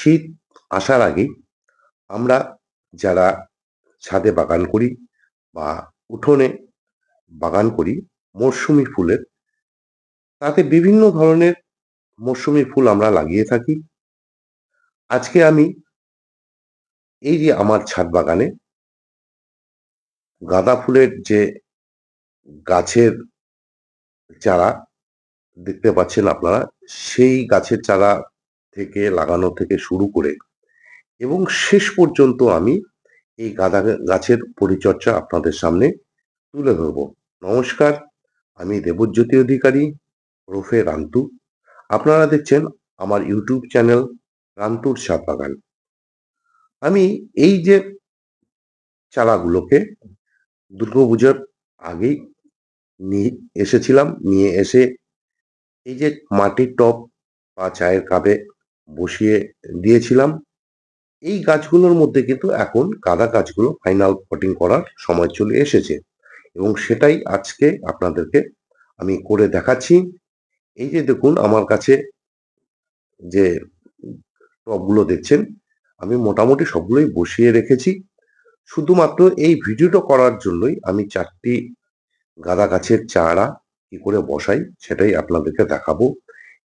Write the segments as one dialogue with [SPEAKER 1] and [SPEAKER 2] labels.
[SPEAKER 1] শীত আসার আগেই আমরা যারা ছাদে বাগান করি বা উঠোনে বাগান করি মরশুমি ফুলের, তাতে বিভিন্ন ধরনের মরশুমি ফুল আমরা লাগিয়ে থাকি। আজকে আমি এই যে আমার ছাদ বাগানে গাঁদা ফুলের যে গাছের চারা দেখতে পাচ্ছেন আপনারা, সেই গাছের চারা থেকে লাগানো থেকে শুরু করে এবং শেষ পর্যন্ত আমি এই গাঁদা গাছের পরিচর্যা আপনাদের সামনে তুলে ধরব। নমস্কার, আমি দেবজ্যোতি অধিকারী ওরফে রান্তু। আপনারা দেখছেন আমার ইউটিউব চ্যানেল রান্তুর ছাদ বাগান। আমি এই যে চারাগুলোকে দুর্গাপুজোর আগেই নিয়ে এসেছিলাম, নিয়ে এসে এই যে মাটির টব বা চায়ের কাপে বসিয়ে দিয়েছিলাম। এই গাছগুলোর মধ্যে কিন্তু এখন গাঁদা গাছগুলো ফাইনাল পটিং করার সময় চলে এসেছে এবং সেটাই আজকে আপনাদেরকে আমি করে দেখাচ্ছি। এই যে দেখুন আমার কাছে যে টবগুলো দেখছেন, আমি মোটামুটি সবগুলোই বসিয়ে রেখেছি। শুধুমাত্র এই ভিডিওটা করার জন্যই আমি ৪ টি গাঁদা গাছের চারা কি করে বসাই সেটাই আপনাদেরকে দেখাবো।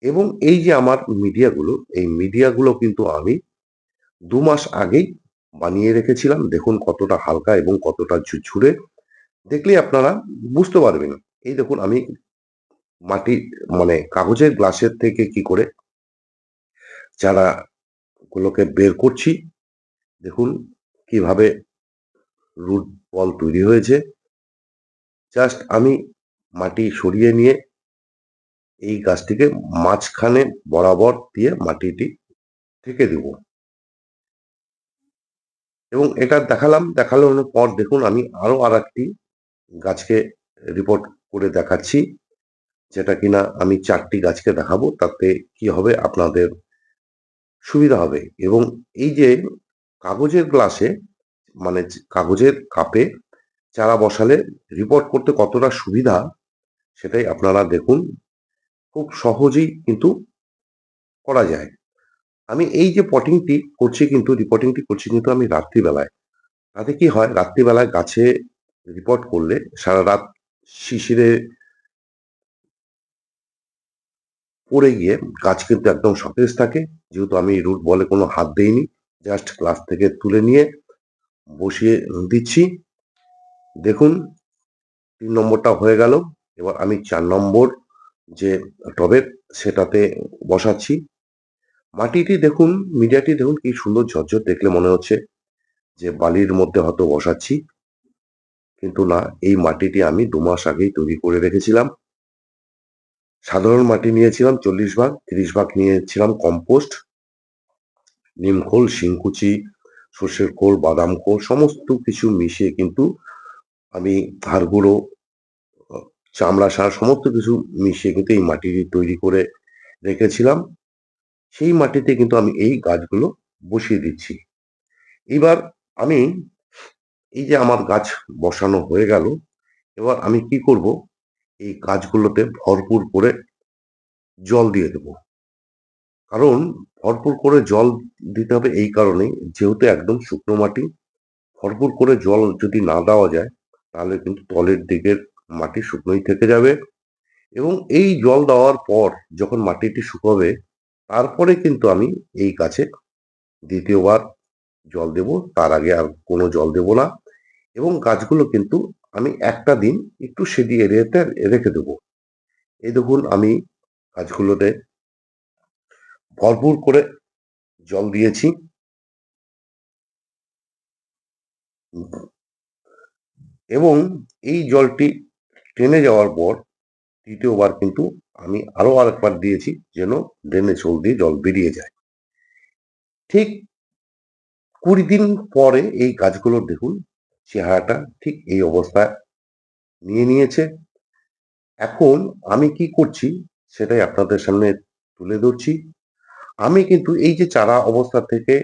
[SPEAKER 1] এবং এই যে আমার মিডিয়াগুলো, এই মিডিয়াগুলো কিন্তু আমি ২ মাস আগেই বানিয়ে রেখেছিলাম। দেখুন কতটা হালকা এবং কতটা ঝুরঝুরে। দেখলেই আপনারা বুঝতে পারবেন। এই দেখুন আমি মাটি মানে কাগজের গ্লাসের থেকে কি করে চারাগুলোকে বের করছি। দেখুন কিভাবে রুট বল তৈরি হয়েছে। জাস্ট আমি মাটি সরিয়ে নিয়ে এই গাছটিকে মাঝখানে বরাবর দিয়ে মাটিটি ঠেকে দেব এবং এটা দেখানোর পর দেখুন আমি আরো আরেকটি গাছকে রিপোর্ট করে দেখাচ্ছি, যেটা কিনা আমি ৪ টি গাছকে দেখাবো। তাতে কি হবে আপনাদের সুবিধা হবে এবং এই যে কাগজের গ্লাসে মানে কাগজের কাপে চারা বসালে রিপোর্ট করতে কতটা সুবিধা সেটাই আপনারা দেখুন। খুব সহজেই কিন্তু করা যায়। আমি এই যে পটিংটি করছি কিন্তু রিপোর্টিংটি করছি কিন্তু আমি রাত্রিবেলায়। তাতে কি হয় রাত্রিবেলায় গাছে রিপোর্ট করলে সারারাত শিশিরে পড়ে গিয়ে গাছ কিন্তু একদম সতেজ থাকে। যেহেতু আমি রুট বলে কোনো হাত দেইনি, জাস্ট গ্লাস থেকে তুলে নিয়ে বসিয়ে দিচ্ছি। দেখুন ৩ নম্বরটা হয়ে গেল। এবার আমি ৪ নম্বর যে টবের সেটাতে বসাচ্ছি। মাটিটি দেখুন, মিডিয়াটি দেখুন কি সুন্দর ঝরঝর, দেখলে মনে হচ্ছে যে বালির মধ্যে হয়তো বসাচ্ছি। কিন্তু না, এই মাটিটি আমি ২ মাস আগেই তৈরি করে রেখেছিলাম। সাধারণ মাটি নিয়েছিলাম ৪০ ভাগ, ৩০ ভাগ নিয়েছিলাম কম্পোস্ট, নিমখোল, শিংকুচি, সর্ষের খোল, বাদাম খোল সমস্ত কিছু মিশিয়ে কিন্তু আমি হাড় গুঁড়ো, আ চামড়া সার সমস্ত কিছু মিশিয়ে কিন্তু এই মাটিটি তৈরি করে রেখেছিলাম। সেই মাটিতে কিন্তু আমি এই গাছগুলো বসিয়ে দিচ্ছি। এবার আমি এই যে আমার গাছ বসানো হয়ে গেল, এবার আমি কি করব, এই গাছগুলোতে ভরপুর করে জল দিয়ে দেব। কারণ ভরপুর করে জল দিতে হবে এই কারণেই, যেহেতু একদম শুকনো মাটি, ভরপুর করে জল যদি না দেওয়া যায় তাহলে কিন্তু তলের দিকের মাটি শুকনোই থেকে যাবে এবং এই জল দেওয়ার পর যখন মাটিটি শুকোবে তারপরে কিন্তু আমি এই গাছে ২য় বার জল দেব। তার আগে আর কোনো জল দেব না এবং গাছগুলো কিন্তু আমি একটা দিন একটু শেডি এরিয়াতে রেখে দেবো। এই দেখুন আমি গাছগুলোতে ভরপুর করে জল দিয়েছি এবং এই জলটি টেনে যাওয়ার পর ৩য় বার কিন্তু আমি আরো আরেকবার দিয়েছি যেন ড্রেনেজ হোল দিয়ে জল বেরিয়ে যায়। ঠিক ২০ দিন পরে এই গাছগুলোর দেখুন চেহারাটা ঠিক এই অবস্থায় নিয়ে নিয়েছে। এখন আমি কি করছি সেটাই আপনাদের সামনে তুলে ধরছি। আমি কিন্তু এই যে চারা অবস্থা থেকে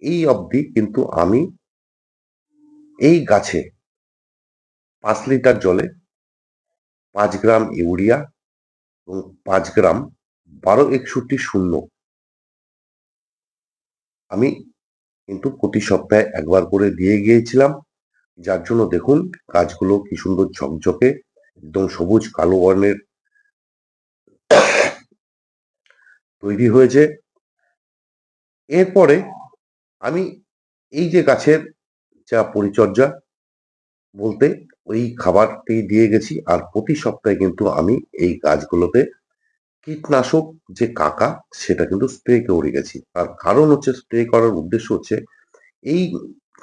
[SPEAKER 1] এই অবধি কিন্তু আমি এই গাছে ৫ লিটার জলে ৫ গ্রাম ইউরিয়া এবং ৫ গ্রাম ১২৬১ শূন্য আমি কিন্তু প্রতি সপ্তাহে একবার করে দিয়ে গিয়েছিলাম, যার জন্য দেখুন গাছগুলো কি সুন্দর ঝকঝকে একদম সবুজ কালো বর্ণের তৈরি হয়েছে। এরপরে আমি এই যে গাছের যা পরিচর্যা বলতে ওই খাবারটি দিয়ে গেছি, আর প্রতি সপ্তাহে কিন্তু আমি এই গাছগুলোতে কীটনাশক যে কাকা সেটা কিন্তু স্প্রে করে গেছি। তার কারণ হচ্ছে, স্প্রে করার উদ্দেশ্য হচ্ছে এই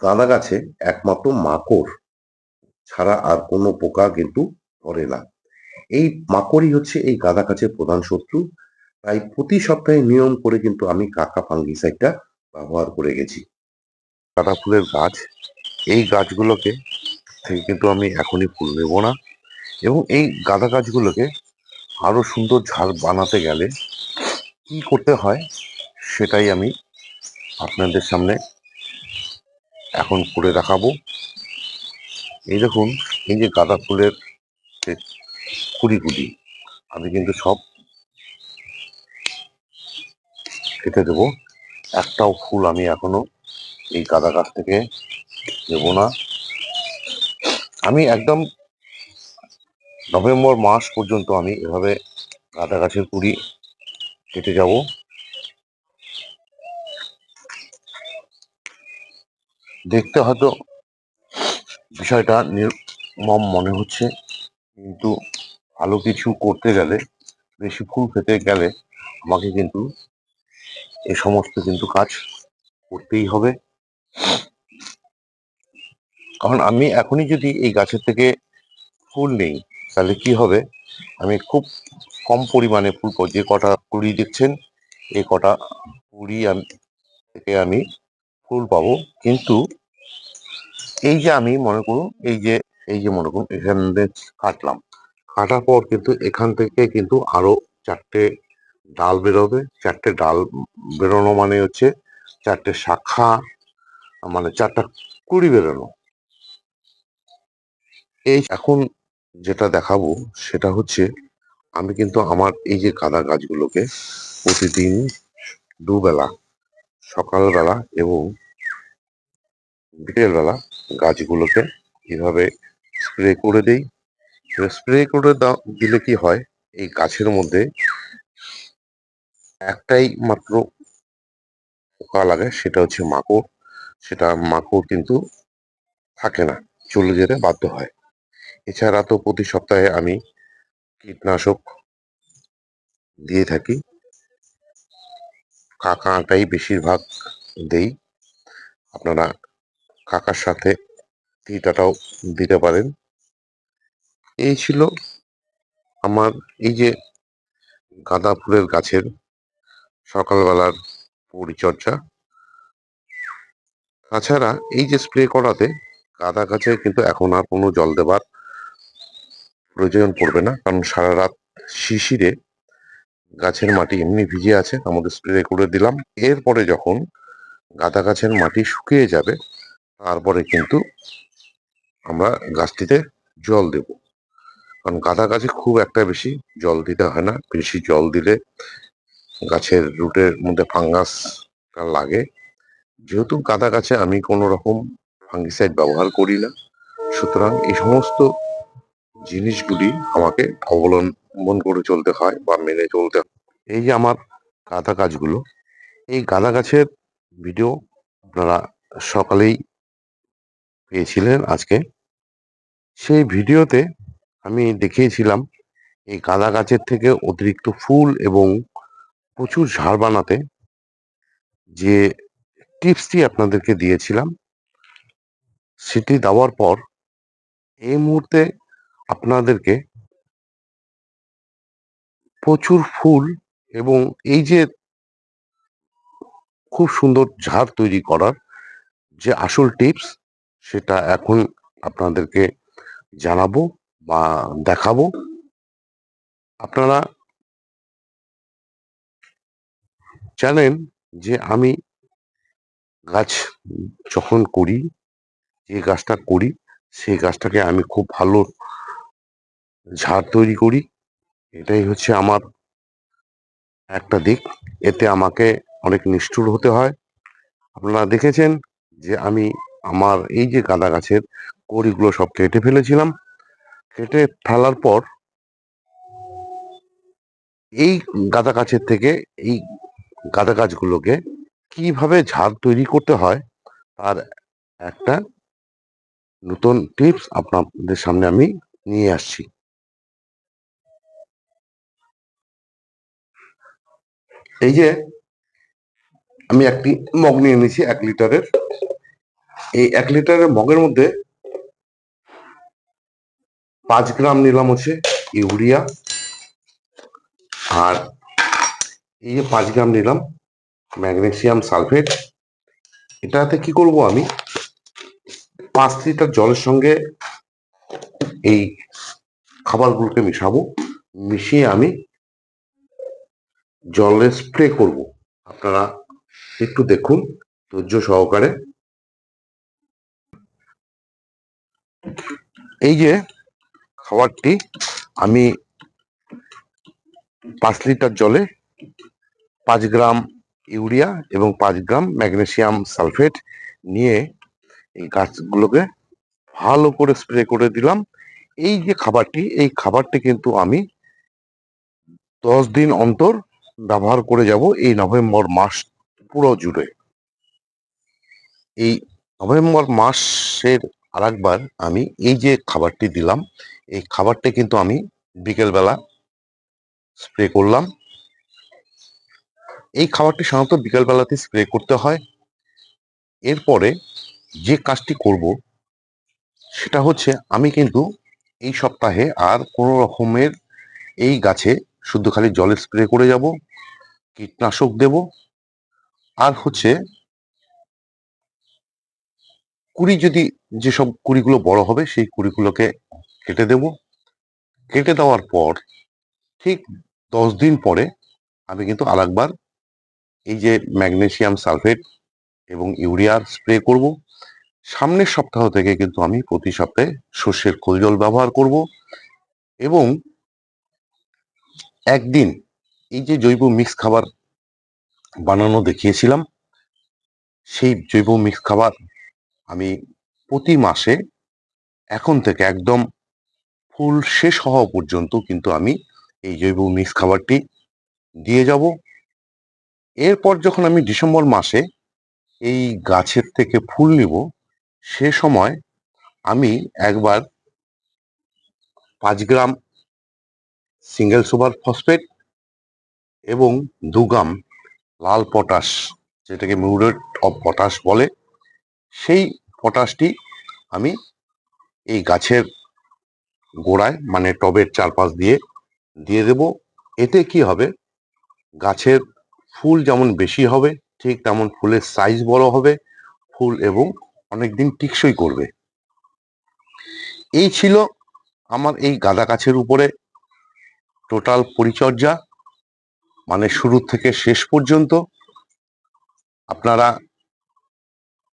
[SPEAKER 1] গাঁদা গাছে একমাত্র মাকড় ছাড়া আর কোনো পোকা কিন্তু ধরে না। এই মাকড়ই হচ্ছে এই গাঁদা গাছের প্রধান শত্রু। তাই প্রতি সপ্তাহে নিয়ম করে কিন্তু আমি কাকা ফাঙ্গিসাইডটা ব্যবহার করে গেছি। গাঁদা ফুলের গাছ, এই গাছগুলোকে থেকে কিন্তু আমি এখনই ফুল নেব না, এবং এই গাঁদা গাছগুলোকে আরো সুন্দর ঝাড় বানাতে গেলে কি করতে হয় সেটাই আমি আপনাদের সামনে এখন করে দেখাবো। এই দেখুন, এই যে গাঁদা ফুলের যে কুড়িগুলি আমি কিন্তু সব কেটে দেবো। একটাও ফুল আমি এখনো এই গাঁদা গাছ থেকে নেব না। আমি একদম নভেম্বর মাস পর্যন্ত আমি এভাবে গাঁদা গাছের কুড়ি কেটে যাব। দেখতে হয়তো বিষয়টা নির্মম মনে হচ্ছে, কিন্তু ভালো কিছু করতে গেলে, বেশি ফুল পেতে গেলে আমাকে কিন্তু এ সমস্ত কিন্তু কাজ করতেই হবে। কারণ আমি এখনই যদি এই গাছের থেকে ফুল নেই তাহলে কি হবে, আমি খুব কম পরিমাণে ফুল পাবো। যে কটা কুড়ি দেখছেন এই কটা কুড়ি থেকে আমি ফুল পাবো, কিন্তু এই যে আমি মনে করুন এই যে মনে করুন এখান থেকে কাটলাম, কাটার পর কিন্তু এখান থেকে কিন্তু আরো 4টে ডাল বেরোবে। 4টে ডাল বেরোনো মানে হচ্ছে 4টে শাখা, মানে 4টা কুড়ি বেরোনো। এই এখন যেটা দেখাবো সেটা হচ্ছে, আমি কিন্তু আমার এই যে গাঁদা গাছগুলোকে প্রতিদিন দুবেলা, সকালবেলা এবং বিকেলবেলা গাছগুলোকে এভাবে স্প্রে করে দেই। স্প্রে করে দিলে কি হয়, এই গাছের মধ্যে একটাই মাত্র পোকা লাগে, সেটা হচ্ছে মাকড়। সেটা মাকড় কিন্তু থাকে না, চলে যেতে বাধ্য হয়। এছাড়া তো প্রতি সপ্তাহে আমি কীটনাশক দিয়ে থাকি, কাকাটাই বেশিরভাগ দেই। আপনারা কাকার সাথে তিতাটাও দিতে পারেন। এই ছিল আমার এই যে গাঁদা ফুলের গাছের সকালবেলার পরিচর্যা। তাছাড়া এই যে স্প্রে করাতে গাঁদা গাছে কিন্তু এখন আর কোনো জল দেবার প্রয়োজন পড়বে না, কারণ সারা রাত শিশিরে গাছের মাটি এমনি ভিজে আছে, আমাদের স্প্রে করে দিলাম। এরপরে যখন গাঁদা গাছের মাটি শুকিয়ে যাবে তারপরে কিন্তু আমরা গাছটিতে জল দেব। কারণ গাঁদা গাছে খুব একটা বেশি জল দিতে হয় না, বেশি জল দিলে গাছের রুটের মধ্যে ফাঙ্গাস লাগে। যেহেতু গাঁদা গাছে আমি কোনো রকম ফাঙ্গিসাইড ব্যবহার করি না, সুতরাং এই সমস্ত জিনিসগুলি আমাকে অবলম্বন করে চলতে হয় বা মেনে চলতে হয়। এই যে আমার গাঁদা গাছগুলো, এই গাঁদা গাছের ভিডিও আপনারা সকালেই পেয়েছিলেন আজকে। সেই ভিডিওতে আমি দেখিয়েছিলাম এই গাঁদা গাছের থেকে অতিরিক্ত ফুল এবং প্রচুর ঝাড় বানাতে যে টিপসটি আপনাদেরকে দিয়েছিলাম, সেটি দেওয়ার পর এই মুহূর্তে আপনাদেরকে প্রচুর ফুল এবং এই যে খুব সুন্দর ঝাড় তৈরি করার যে আসল টিপস, সেটা এখন আপনাদেরকে জানাবো বা দেখাবো। আপনারা জানেন যে আমি গাছ যখন করি, যে গাছটা করি সেই গাছটাকে আমি খুব ভালো ঝাড় তৈরি করি। এটাই হচ্ছে আমার একটা দিক। এতে আমাকে অনেক নিষ্ঠুর হতে হয়, আপনারা দেখেছেন যে আমি আমার এই যে গাঁদা গাছের কড়িগুলো সব কেটে ফেলেছিলাম। কেটে ফেলার পর এই গাঁদা গাছের থেকে এই গাঁদা গাছগুলোকে কিভাবে ঝাড় তৈরি করতে হয় তার একটা নতুন টিপস আপনাদের সামনে আমি নিয়ে আসছি। এই যে আমি একটি মগ নিয়ে নিয়েছি 1 লিটারের। এই 1 লিটারের মগের মধ্যে 5 গ্রাম নিলাম হচ্ছে ইউরিয়া, আর এই যে 5 গ্রাম নিলাম ম্যাগনেসিয়াম সালফেট। এটাতে কি করব, আমি 5 লিটার জলের সঙ্গে এই খাবারগুলোকে মিশাবো। মিশিয়ে আমি জলে স্প্রে করব। আপনারা একটু দেখুন ধৈর্য সহকারে। এই যে খাবারটি আমি 5 লিটার জলে 5 গ্রাম ইউরিয়া এবং 5 গ্রাম ম্যাগনেসিয়াম সালফেট নিয়ে এই গাছগুলোকে ভালো করে স্প্রে করে দিলাম। এই যে খাবারটি, এই খাবারটি কিন্তু আমি 10 দিন অন্তর ব্যবহার করে যাব এই নভেম্বর মাস পুরো জুড়ে। এই নভেম্বর মাসের আরেকবার আমি এই যে খাবারটি দিলাম, এই খাবারটি কিন্তু আমি বিকেলবেলা স্প্রে করলাম। এই খাবারটি সাধারণত বিকেলবেলাতে স্প্রে করতে হয়। এরপরে যে কাজটি করব সেটা হচ্ছে, আমি কিন্তু এই সপ্তাহে আর কোনো রকমের এই গাছে শুধু খালি জলে স্প্রে করে যাব, কীটনাশক দেব, আর হচ্ছে কুড়ি যদি যেসব কুড়িগুলো বড় হবে সেই কুড়িগুলোকে কেটে দেব। কেটে দেওয়ার পর ঠিক 10 দিন পরে আমি কিন্তু আরেকবার এই যে ম্যাগনেসিয়াম সালফেট এবং ইউরিয়ার স্প্রে করব। সামনের সপ্তাহ থেকে কিন্তু আমি প্রতি সপ্তাহে সর্ষের খোল জল ব্যবহার করব। এবং একদিন এই যে জৈব মিক্স খাবার বানানো দেখিয়েছিলাম, সেই জৈব মিক্স খাবার আমি প্রতি মাসে এখন থেকে একদম ফুল শেষ হওয়া পর্যন্ত কিন্তু আমি এই জৈব মিক্স খাবারটি দিয়ে যাব। এরপর যখন আমি ডিসেম্বর মাসে এই গাছের থেকে ফুল নিব, সে সময় আমি একবার 5 গ্রাম সিঙ্গেল সুপার ফসফেট এবং 2 গ্রাম লাল পটাশ, যেটাকে মিউরেট অফ পটাশ বলে, সেই পটাশটি আমি এই গাছের গোড়ায় মানে টবের চারপাশ দিয়ে দিয়ে দেব। এতে কি হবে, গাছের ফুল যেমন বেশি হবে ঠিক তেমন ফুলের সাইজ বড় হবে, ফুল এবং অনেকদিন টিকসই করবে। এই ছিল আমার এই গাঁদা গাছের উপরে টোটাল পরিচর্যা, মানে শুরু থেকে শেষ পর্যন্ত। আপনারা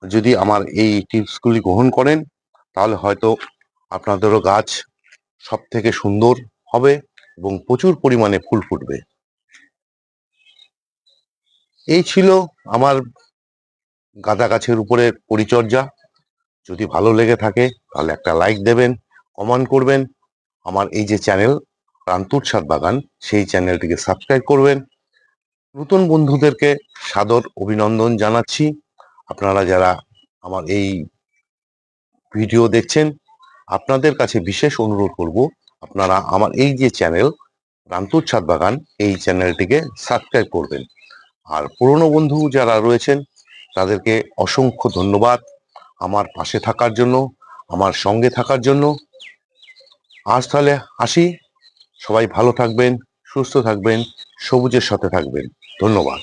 [SPEAKER 1] যদি আমার এই টিপসগুলি গ্রহণ করেন তাহলে হয়তো আপনাদেরও গাছ সব থেকে সুন্দর হবে এবং প্রচুর পরিমাণে ফুল ফুটবে। এই ছিল আমার গাঁদা গাছের উপরে পরিচর্যা। যদি ভালো লেগে থাকে তাহলে একটা লাইক দেবেন, কমেন্ট করবেন। আমার এই যে চ্যানেল প্রান্তুর ছাদ বাগান, সেই চ্যানেলটিকে সাবস্ক্রাইব করবেন। নতুন বন্ধুদেরকে সাদর অভিনন্দন জানাচ্ছি। আপনারা যারা আমার এই ভিডিও দেখছেন, আপনাদের কাছে বিশেষ অনুরোধ করব, আপনারা আমার এই যে চ্যানেল প্রান্তুর ছাদ বাগান, এই চ্যানেলটিকে সাবস্ক্রাইব করবেন। আর পুরনো বন্ধু যারা রয়েছেন তাদেরকে অসংখ্য ধন্যবাদ আমার পাশে থাকার জন্য, আমার সঙ্গে থাকার জন্য। আজ তাহলে আসি, সবাই ভালো থাকবেন, সুস্থ থাকবেন, সবুজের সাথে থাকবেন। ধন্যবাদ।